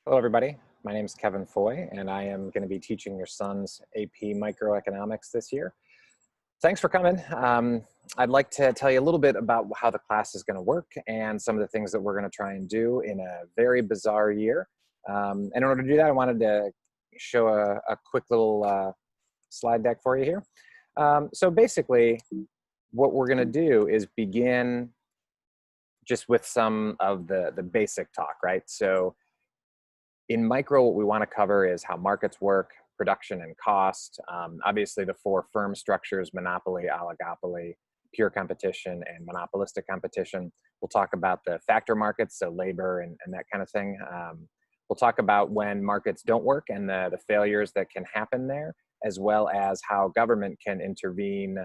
Hello, everybody. My name is Kevin Foy, and I am going to be teaching your son's AP Microeconomics this year. Thanks for coming. I'd like to tell you a little bit about how the class is going to work and some of the things that we're going to try and do in a very bizarre year. And in order to do that, I wanted to show a quick little slide deck for you here. So basically, what we're going to do is begin just with some of the basic talk, right? So in micro, what we want to cover is how markets work, production and cost. Obviously, the four firm structures: monopoly, oligopoly, pure competition, and monopolistic competition. We'll talk about the factor markets, so labor and that kind of thing. We'll talk about when markets don't work and the failures that can happen there, as well as how government can intervene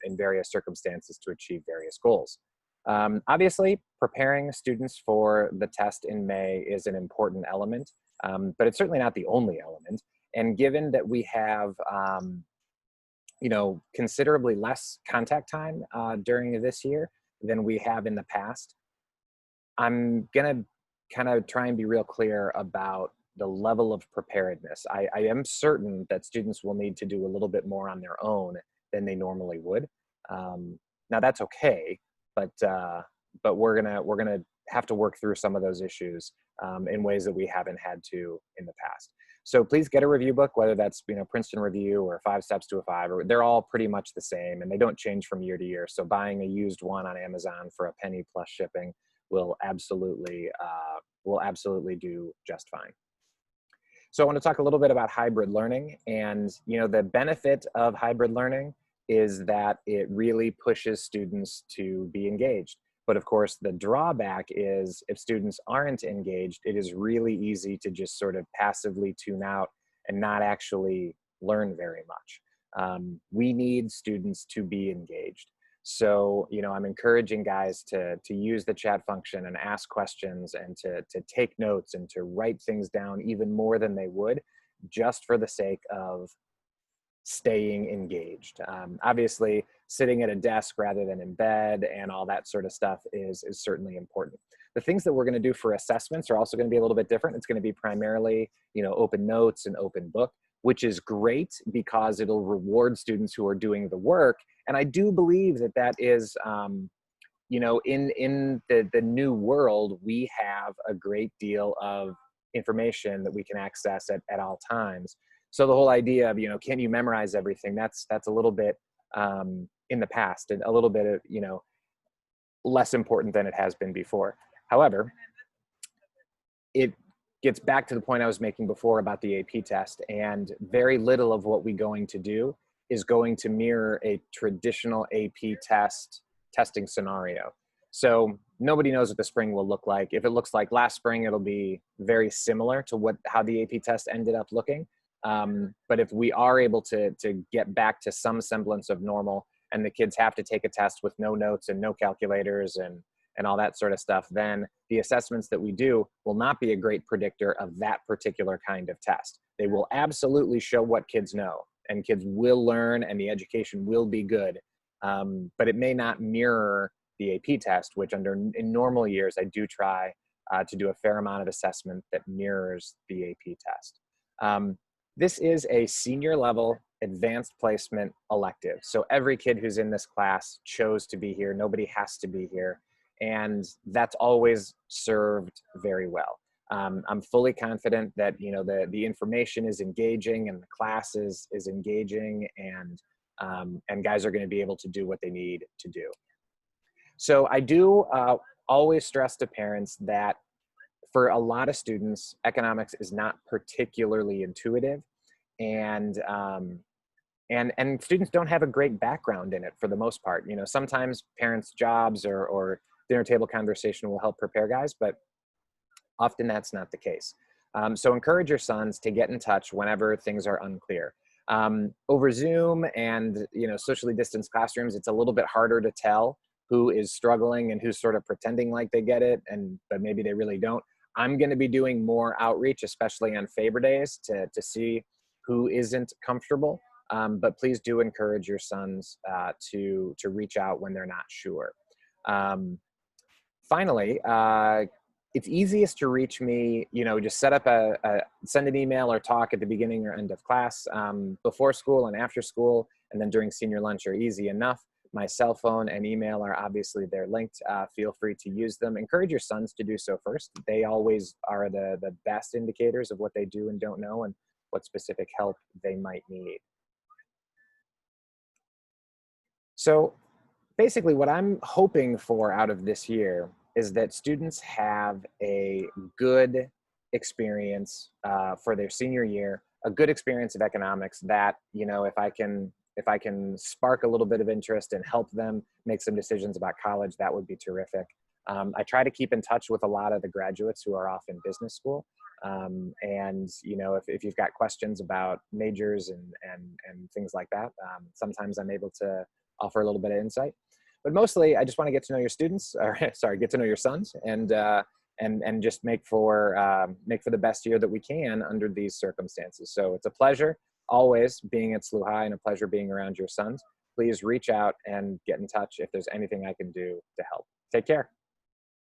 in various circumstances to achieve various goals. Obviously, preparing students for the test in May is an important element, but it's certainly not the only element. And given that we have, considerably less contact time during this year than we have in the past, I'm gonna kind of try and be real clear about the level of preparedness. I am certain that students will need to do a little bit more on their own than they normally would. Now that's okay, but we're gonna have to work through some of those issues in ways that we haven't had to in the past. So please get a review book, whether that's Princeton Review or Five Steps to a Five, or they're all pretty much the same and they don't change from year to year. So buying a used one on Amazon for a penny plus shipping will absolutely do just fine. So I want to talk a little bit about hybrid learning, and the benefit of hybrid learning is that it really pushes students to be engaged. But of course, the drawback is if students aren't engaged, it is really easy to just sort of passively tune out and not actually learn very much. We need students to be engaged. So, I'm encouraging guys to use the chat function and ask questions and to take notes and to write things down even more than they would, just for the sake of staying engaged. Obviously, sitting at a desk rather than in bed and all that sort of stuff is certainly important. The things that we're going to do for assessments are also going to be a little bit different. It's going to be primarily, open notes and open book, which is great because it'll reward students who are doing the work. And I do believe that that is, in the new world, we have a great deal of information that we can access at all times. So the whole idea of, can you memorize everything? That's a little bit in the past and a little bit of, less important than it has been before. However, it gets back to the point I was making before about the AP test, and very little of what we're going to do is going to mirror a traditional AP testing scenario. So nobody knows what the spring will look like. If it looks like last spring, it'll be very similar to how the AP test ended up looking. But if we are able to get back to some semblance of normal, and the kids have to take a test with no notes and no calculators and all that sort of stuff, then the assessments that we do will not be a great predictor of that particular kind of test. They will absolutely show what kids know, and kids will learn, and the education will be good. But it may not mirror the AP test, which in normal years, I do try to do a fair amount of assessment that mirrors the AP test. This is a senior level advanced placement elective. So every kid who's in this class chose to be here. Nobody has to be here. And that's always served very well. I'm fully confident that the information is engaging and the class is engaging, and guys are going to be able to do what they need to do. So I do always stress to parents that for a lot of students, economics is not particularly intuitive, and students don't have a great background in it for the most part. Sometimes parents' jobs or dinner table conversation will help prepare guys, but often that's not the case. So encourage your sons to get in touch whenever things are unclear. Over Zoom and socially distanced classrooms, it's a little bit harder to tell who is struggling and who's sort of pretending like they get it, but maybe they really don't. I'm going to be doing more outreach, especially on favor days, to see who isn't comfortable. But please do encourage your sons to reach out when they're not sure. Finally, It's easiest to reach me, just set up send an email or talk at the beginning or end of class. Before school and after school, and then during senior lunch are easy enough. My cell phone and email are obviously, they're linked. Feel free to use them. Encourage your sons to do so first. They always are the best indicators of what they do and don't know, and what specific help they might need. So basically, what I'm hoping for out of this year is that students have a good experience for their senior year, a good experience of economics that, if I can spark a little bit of interest and help them make some decisions about college, that would be terrific. I try to keep in touch with a lot of the graduates who are off in business school. And if you've got questions about majors and things like that, sometimes I'm able to offer a little bit of insight. But mostly, I just want to get to know your students, or sorry, get to know your sons, and just make for the best year that we can under these circumstances. So it's a pleasure always being at SLU High, and a pleasure being around your sons. Please reach out and get in touch if there's anything I can do to help. Take care.